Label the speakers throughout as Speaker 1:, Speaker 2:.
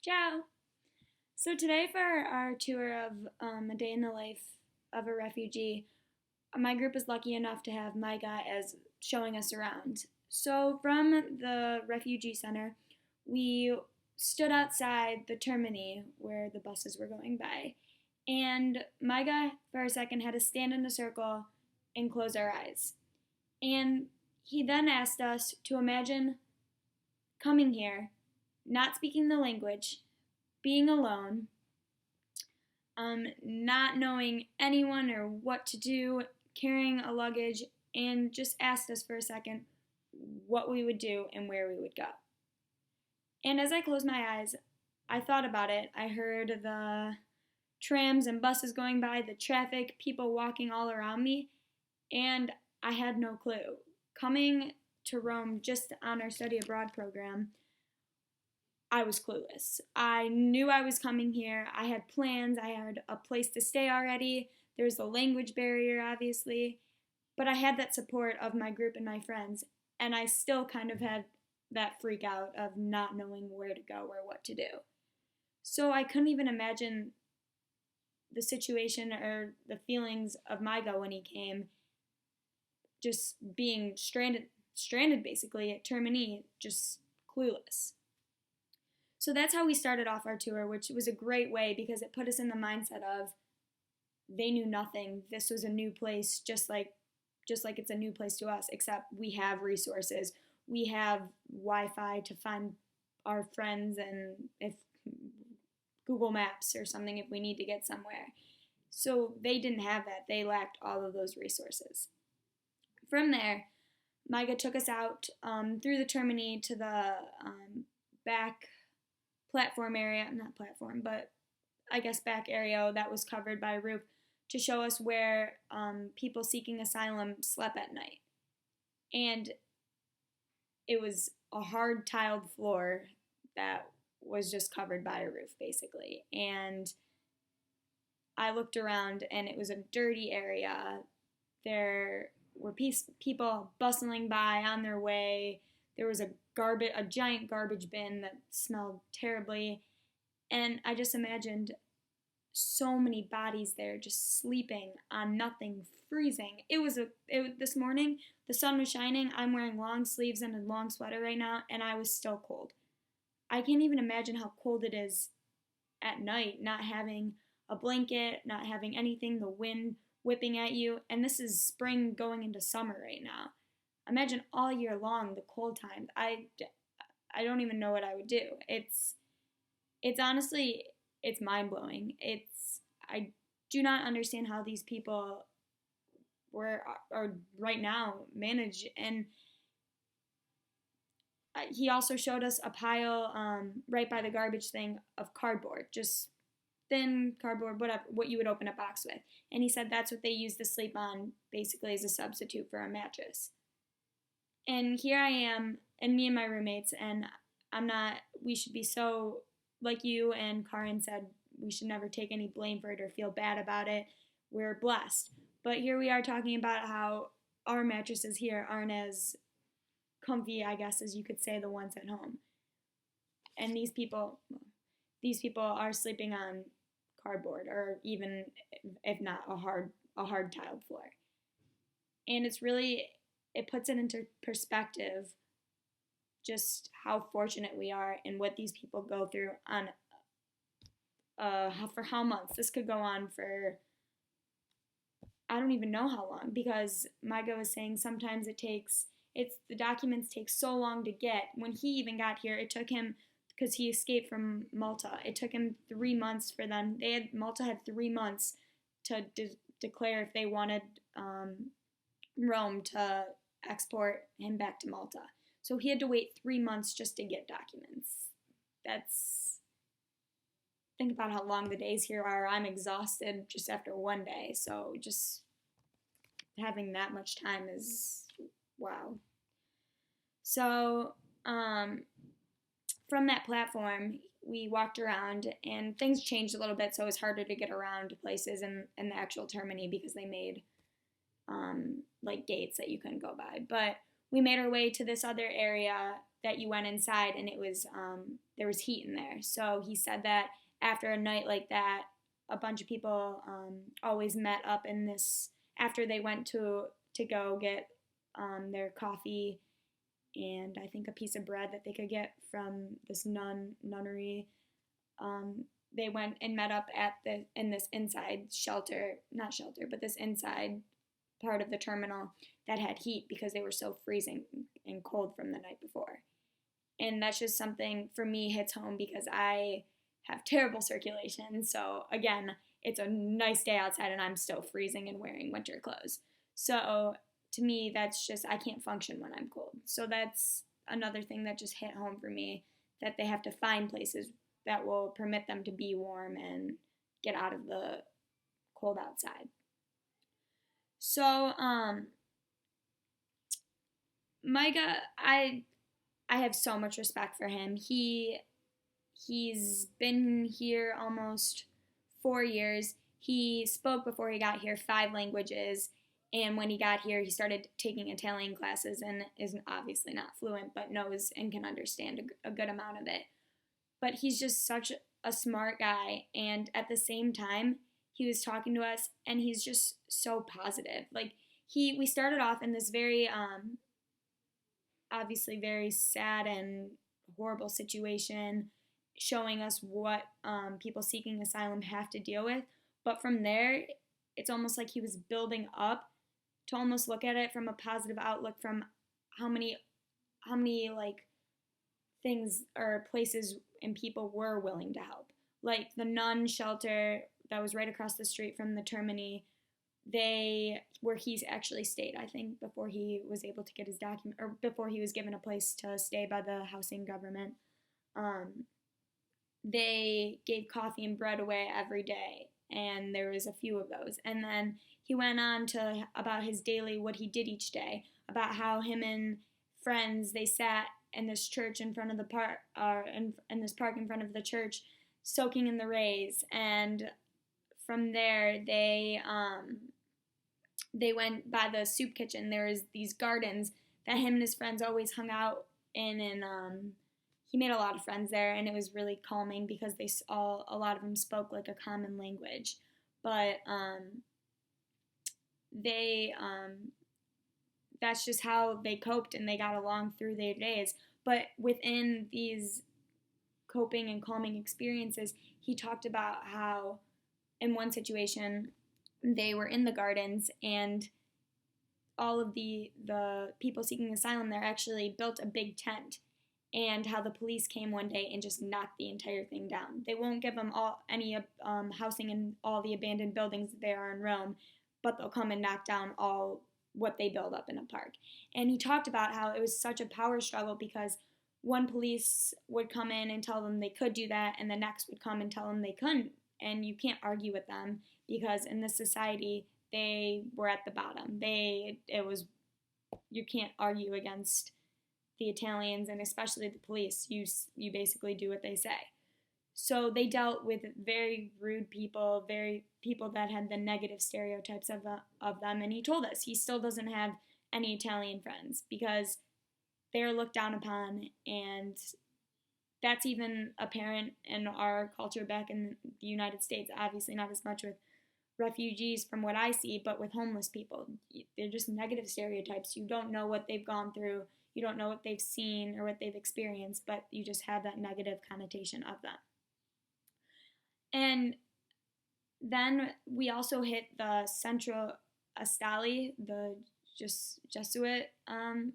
Speaker 1: Ciao! So today for our tour of a day in the life of a refugee, my group is lucky enough to have Micah as showing us around. So from the refugee center, we stood outside the termini where the buses were going by. And Micah, for a second, had to stand in a circle and close our eyes. And he then asked us to imagine coming here, not speaking the language, being alone, not knowing anyone or what to do, carrying a luggage, and just asked us for a second what we would do and where we would go. And as I closed my eyes, I thought about it. I heard the trams and buses going by, the traffic, people walking all around me, and I had no clue. Coming to Rome just on our study abroad program, I was clueless. I knew I was coming here. I had plans. I had a place to stay already. There's a language barrier, obviously. But I had that support of my group and my friends. And I still kind of had that freak out of not knowing where to go or what to do. So I couldn't even imagine the situation or the feelings of Micah when he came, just being stranded basically at Termini, just clueless. So that's how we started off our tour, which was a great way because it put us in the mindset of they knew nothing. This was a new place, just like it's a new place to us, except we have resources. We have Wi-Fi to find our friends and if Google Maps or something if we need to get somewhere. So they didn't have that. They lacked all of those resources. From there, Micah took us out through the Termini to the back platform area, not platform, but I guess back area that was covered by a roof to show us where people seeking asylum slept at night. And it was a hard tiled floor that was just covered by a roof, basically. And I looked around and it was a dirty area. There were people bustling by on their way. There was a giant garbage bin that smelled terribly. And I just imagined so many bodies there just sleeping on nothing, freezing. This morning, the sun was shining. I'm wearing long sleeves and a long sweater right now, and I was still cold. I can't even imagine how cold it is at night, not having a blanket, not having anything, the wind whipping at you. And this is spring going into summer right now. Imagine all year long the cold times. I don't even know what I would do. It's honestly, it's mind-blowing. I do not understand how these people are right now manage. And he also showed us a pile right by the garbage thing of cardboard, just thin cardboard, whatever, what you would open a box with. And he said that's what they use to sleep on, basically as a substitute for a mattress. And here I am, and me and my roommates, and we should be so, like you and Karin said, we should never take any blame for it or feel bad about it. We're blessed. But here we are talking about how our mattresses here aren't as comfy, I guess, as you could say, the ones at home. And these people are sleeping on cardboard, or even, if not, a hard tiled floor. And it puts it into perspective just how fortunate we are and what these people go through on for how months. This could go on for I don't even know how long, because Micah was saying sometimes the documents take so long to get. When he even got here, it took him, because he escaped from Malta, it took him 3 months for them. Malta had 3 months to declare if they wanted Rome to export him back to Malta. So he had to wait 3 months just to get documents. Think about how long the days here are. I'm exhausted just after one day. So just having that much time is wow. So from that platform, we walked around and things changed a little bit. So it was harder to get around places in the actual Termini because they made like gates that you couldn't go by. But we made our way to this other area that you went inside and it was there was heat in there. So he said that after a night like that, a bunch of people always met up in this after they went to go get their coffee and I think a piece of bread that they could get from this nunnery. They went and met up in this inside shelter, not shelter, but this inside part of the terminal that had heat because they were so freezing and cold from the night before. And that's just something for me hits home because I have terrible circulation. So again, it's a nice day outside and I'm still freezing and wearing winter clothes. So to me, that's just, I can't function when I'm cold. So that's another thing that just hit home for me, that they have to find places that will permit them to be warm and get out of the cold outside. So, Micah, I have so much respect for him. He's been here almost 4 years. He spoke before he got here 5 languages, and when he got here, he started taking Italian classes and is obviously not fluent, but knows and can understand a good amount of it. But he's just such a smart guy, and at the same time, he was talking to us, and he's just so positive. Like, we started off in this very, obviously very sad and horrible situation, showing us what people seeking asylum have to deal with. But from there, it's almost like he was building up to almost look at it from a positive outlook from how many like things or places and people were willing to help. Like the nun shelter that was right across the street from the Termini, where he's actually stayed, I think, before he was able to get his document, or before he was given a place to stay by the housing government. They gave coffee and bread away every day, and there was a few of those. And then he went on to about his daily, what he did each day, about how him and friends, they sat in this church in front of the park, in this park in front of the church, soaking in the rays. And from there, they went by the soup kitchen. There was these gardens that him and his friends always hung out in, and he made a lot of friends there, and it was really calming because a lot of them spoke like a common language. But that's just how they coped and they got along through their days. But within these coping and calming experiences, he talked about how in one situation they were in the gardens and all of the people seeking asylum there actually built a big tent, and how the police came one day and just knocked the entire thing down. They won't give them any housing in all the abandoned buildings that there are in Rome, but they'll come and knock down all what they build up in a park. And he talked about how it was such a power struggle because one police would come in and tell them they could do that, and the next would come and tell them they couldn't. And you can't argue with them because in this society, they were at the bottom. You can't argue against the Italians and especially the police. You basically do what they say. So they dealt with very rude people, very people that had the negative stereotypes of them. And he told us he still doesn't have any Italian friends because they're looked down upon, and that's even apparent in our culture back in the United States. Obviously not as much with refugees from what I see, but with homeless people. They're just negative stereotypes. You don't know what they've gone through. You don't know what they've seen or what they've experienced, but you just have that negative connotation of them. And then we also hit the Centro Estali, the Jesuit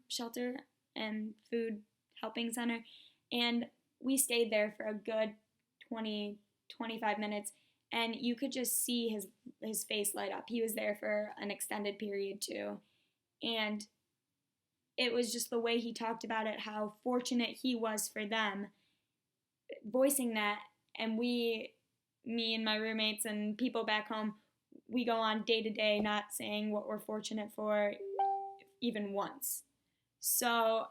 Speaker 1: shelter and food helping center. And we stayed there for a good 20-25 minutes, and you could just see his face light up. He was there for an extended period too. And it was just the way he talked about it, how fortunate he was for them, voicing that. And me and my roommates and people back home, we go on day to day not saying what we're fortunate for even once. So,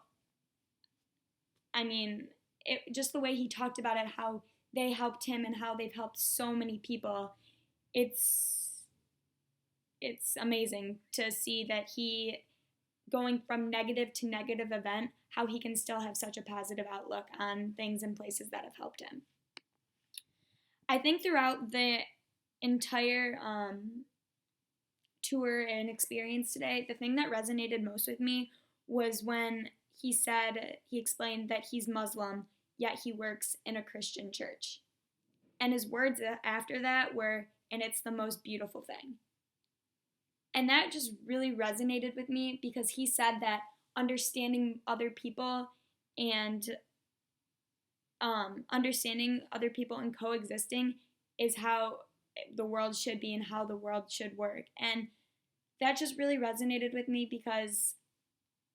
Speaker 1: I mean, just the way he talked about it, how they helped him and how they've helped so many people, it's amazing to see that he, going from negative to negative event, how he can still have such a positive outlook on things and places that have helped him. I think throughout the entire tour and experience today, the thing that resonated most with me was when he explained that he's Muslim, yet he works in a Christian church. And his words after that were, and it's the most beautiful thing. And that just really resonated with me because he said that understanding other people and coexisting is how the world should be and how the world should work. And that just really resonated with me because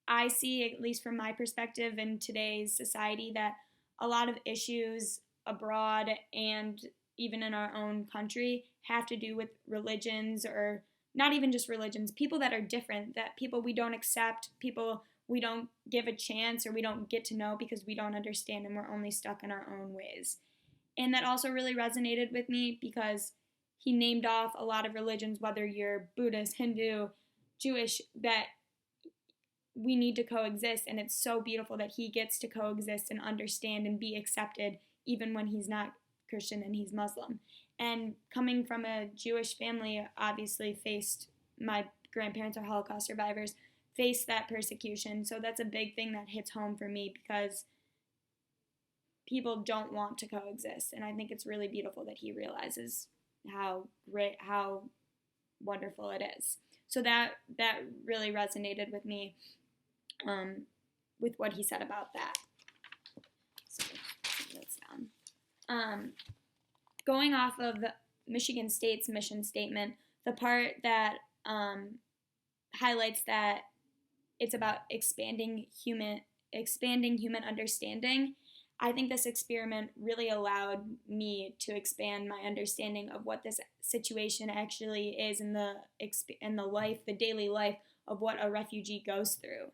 Speaker 1: I see, at least from my perspective in today's society, that a lot of issues abroad and even in our own country have to do with religions, or not even just religions, people that are different, that people we don't accept, people we don't give a chance or we don't get to know because we don't understand and we're only stuck in our own ways. And that also really resonated with me because he named off a lot of religions, whether you're Buddhist, Hindu, Jewish, that we need to coexist. And it's so beautiful that he gets to coexist and understand and be accepted even when he's not Christian and he's Muslim. And coming from a Jewish family, obviously my grandparents are Holocaust survivors, faced that persecution. So that's a big thing that hits home for me because people don't want to coexist. And I think it's really beautiful that he realizes how great, how wonderful it is. So that really resonated with me with what he said about that. So that's down. Going off of Michigan State's mission statement, the part that highlights that it's about expanding human understanding. I think this experiment really allowed me to expand my understanding of what this situation actually is in the daily life of what a refugee goes through.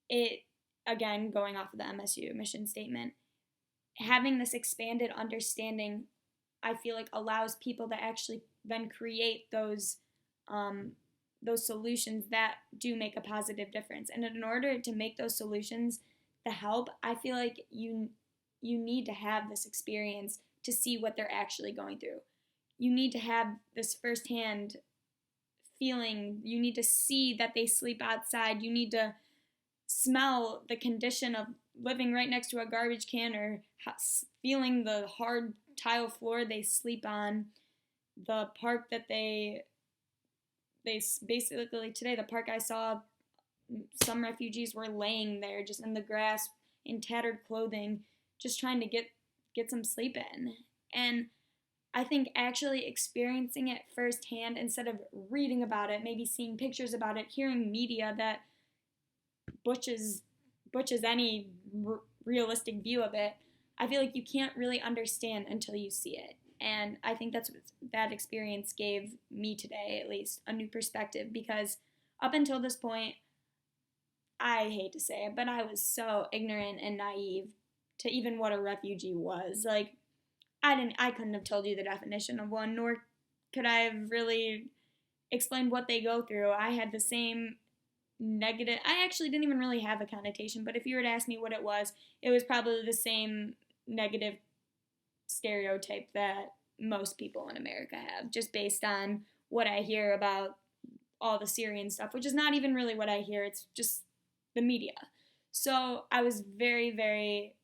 Speaker 1: It, again, going off of the MSU mission statement, having this expanded understanding, I feel like allows people to actually then create those solutions that do make a positive difference. And in order to make those solutions to help, I feel like you need to have this experience to see what they're actually going through. You need to have this firsthand feeling. You need to see that they sleep outside. You need to smell the condition of living right next to a garbage can, or feeling the hard tile floor they sleep on. The park that they basically today, the park I saw, some refugees were laying there just in the grass in tattered clothing, just trying to get some sleep in. And I think actually experiencing it firsthand instead of reading about it, maybe seeing pictures about it, hearing media that butches any realistic view of it, I feel like you can't really understand until you see it. And I think that's what that experience gave me today, at least, a new perspective, because up until this point, I hate to say it, but I was so ignorant and naive to even what a refugee was. Like, I couldn't have told you the definition of one, nor could I have really explained what they go through. I had the same negative, I actually didn't even really have a connotation, but if you were to ask me what it was probably the same negative stereotype that most people in America have, just based on what I hear about all the Syrian stuff, which is not even really what I hear, it's just the media. So I was very, very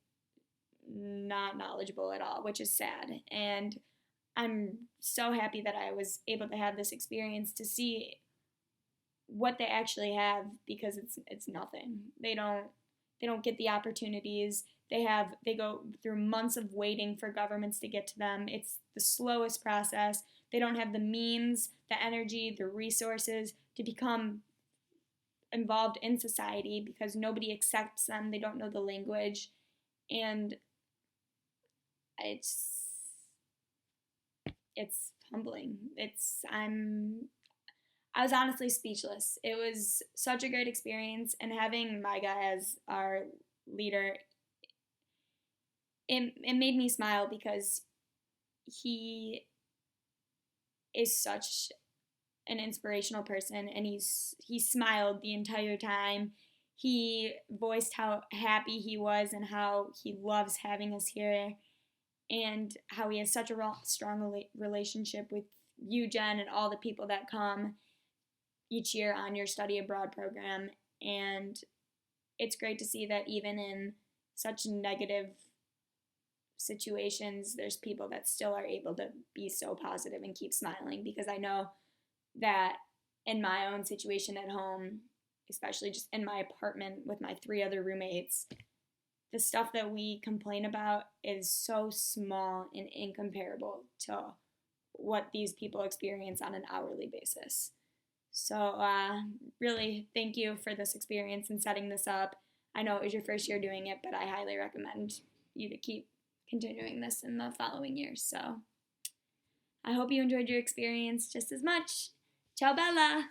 Speaker 1: not knowledgeable at all, which is sad. And I'm so happy that I was able to have this experience to see what they actually have, because it's nothing. They don't get the opportunities. They go through months of waiting for governments to get to them. It's the slowest process. They don't have the means, the energy, the resources to become involved in society because nobody accepts them. They don't know the language. And it's humbling. I was honestly speechless. It was such a great experience, and having Micah as our leader, it made me smile because he is such an inspirational person, and he smiled the entire time. He voiced how happy he was and how he loves having us here, and how he has such a strong relationship with you, Jen, and all the people that come each year on your study abroad program. And it's great to see that even in such negative situations, there's people that still are able to be so positive and keep smiling, because I know that in my own situation at home, especially just in my apartment with my 3 other roommates, the stuff that we complain about is so small and incomparable to what these people experience on an hourly basis. So, really, thank you for this experience and setting this up. I know it was your first year doing it, but I highly recommend you to keep continuing this in the following years. So, I hope you enjoyed your experience just as much. Ciao, Bella!